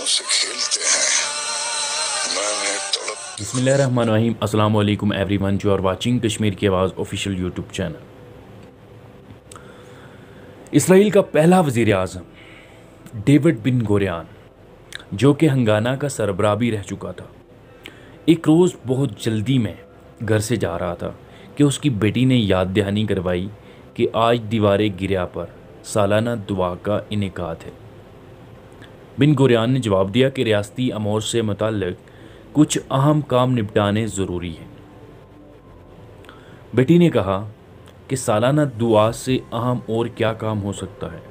से खेलते हैं। मैंने तड़प बिस्मिल्लाहिर्रहमानिर्रहीम। अस्सलाम वालेकुम everyone, you are watching Kashmir की आवाज़ ऑफिशियल यूट्यूब चैनल। इसराइल का पहला वज़ीर आज़म डेविड बिन गुरियन, जो कि हंगाना का सरबराह भी रह चुका था, एक रोज़ बहुत जल्दी में घर से जा रहा था कि उसकी बेटी ने याद दहानी करवाई कि आज दीवार गिरिया पर सालाना दुआ का इनेकाद है। बिन गुरियन ने जवाब दिया कि रियासती अमूर से मुताल्लिक़ कुछ अहम काम निपटाने ज़रूरी हैं। बेटी ने कहा कि सालाना दुआ से अहम और क्या काम हो सकता है।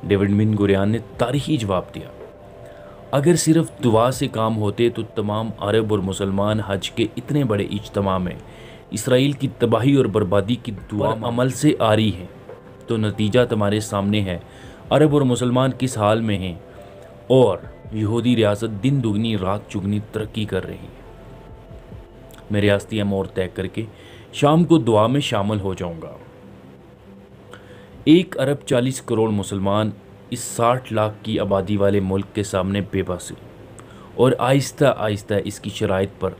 डेविड बिन गुरियन ने तारीखी जवाब दिया, अगर सिर्फ दुआ से काम होते तो तमाम अरब और मुसलमान हज के इतने बड़े इज्तिमा में इसराइल की तबाही और बर्बादी की दुआ अमल से आ रही है, तो नतीजा तुम्हारे सामने है। अरब और मुसलमान किस हाल में हैं और यहूदी रियासत दिन दुगनी रात चुगनी तरक्की कर रही है। मैं रियासती अमूर तय करके शाम को दुआ में शामिल हो जाऊंगा। 1 अरब 40 करोड़ मुसलमान इस 60 लाख की आबादी वाले मुल्क के सामने बेबस हैं और आहिस्ता आहिस्ता इसकी शराइत पर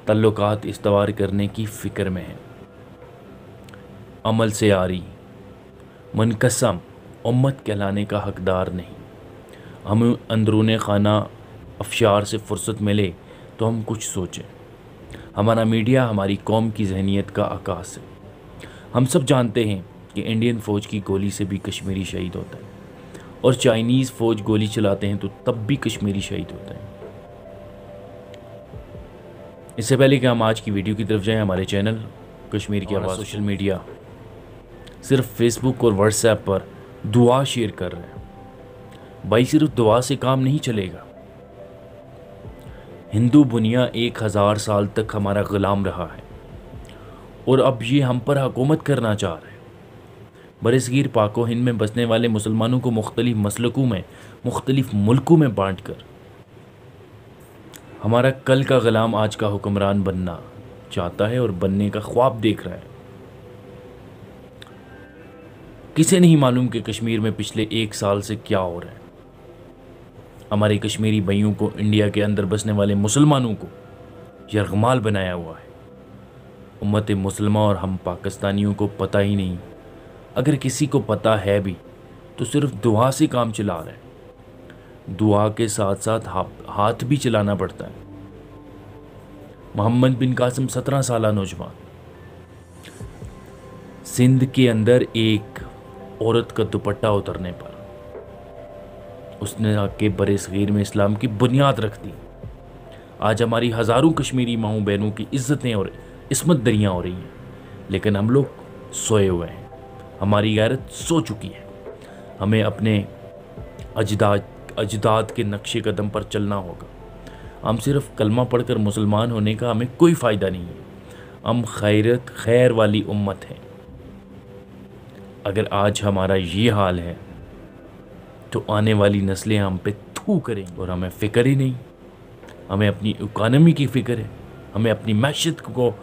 तल्लुकात इस्तवार करने की फ़िक्र में हैं। अमल से आ रही मुनकसम उम्मत कहलाने का हकदार नहीं। हमें अंदरूने खाना अफशार से फुर्सत मिले तो हम कुछ सोचें। हमारा मीडिया हमारी कौम की जहनीत का आकाश है। हम सब जानते हैं कि इंडियन फ़ौज की गोली से भी कश्मीरी शहीद होता है और चाइनीज़ फ़ौज गोली चलाते हैं तो तब भी कश्मीरी शहीद होता है। इससे पहले कि हम आज की वीडियो की तरफ जाएं, हमारे चैनल कश्मीर की आवाज़ सोशल मीडिया सिर्फ फेसबुक और व्हाट्सएप पर दुआ शेयर कर रहे हैं। भाई, सिर्फ दुआ से काम नहीं चलेगा। हिंदू बुनिया 1000 साल तक हमारा गुलाम रहा है और अब ये हम पर हुकूमत करना चाह रहे हैं। बरसगीर पाक व हिंद में बसने वाले मुसलमानों को मुख्तलिफ मसलकों में मुख्तलिफ मुल्कों में बांट कर हमारा कल का गुलाम आज का हुक्मरान बनना चाहता है और बनने का ख्वाब देख रहा है। किसे नहीं मालूम कि कश्मीर में पिछले 1 साल से क्या हो रहा है। हमारे कश्मीरी भाइयों को इंडिया के अंदर बसने वाले मुसलमानों को यरगमाल बनाया हुआ है। उम्मत मुसलमान और हम पाकिस्तानियों को पता ही नहीं। अगर किसी को पता है भी तो सिर्फ दुआ से काम चला रहा है। दुआ के साथ साथ हाथ भी चलाना पड़ता है। मोहम्मद बिन कासिम 17 साल नौजवान सिंध के अंदर एक औरत का दुपट्टा उतरने पर उसने आके बड़े सगीर में इस्लाम की बुनियाद रख दी। आज हमारी हज़ारों कश्मीरी माओं बहनों की इज्जतें और इस्मत दरियाँ हो रही हैं, लेकिन हम लोग सोए हुए हैं। हमारी गैरत सो चुकी है। हमें अपने अजदाद के नक्शे कदम पर चलना होगा। हम सिर्फ कलमा पढ़कर मुसलमान होने का हमें कोई फ़ायदा नहीं है। हम खैर वाली उम्मत हैं। अगर आज हमारा ये हाल है तो आने वाली नस्लें हम पे थू करेंगी और हमें फ़िक्र ही नहीं। हमें अपनी इकोनॉमी की फ़िक्र है। हमें अपनी मैशियत को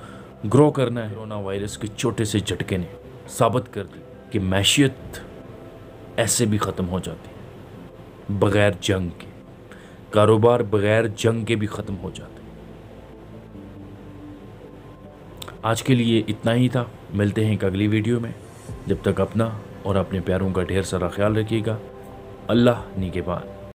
ग्रो करना है। कोरोना वायरस के छोटे से झटके ने साबित कर दी कि मैशियत ऐसे भी ख़त्म हो जाती है बग़ैर जंग के। कारोबार बग़ैर जंग के भी ख़त्म हो जाते हैं। आज के लिए इतना ही था। मिलते हैं एक अगली वीडियो में। जब तक अपना और अपने प्यारों का ढेर सारा ख्याल रखिएगा। अल्लाह निगहबान।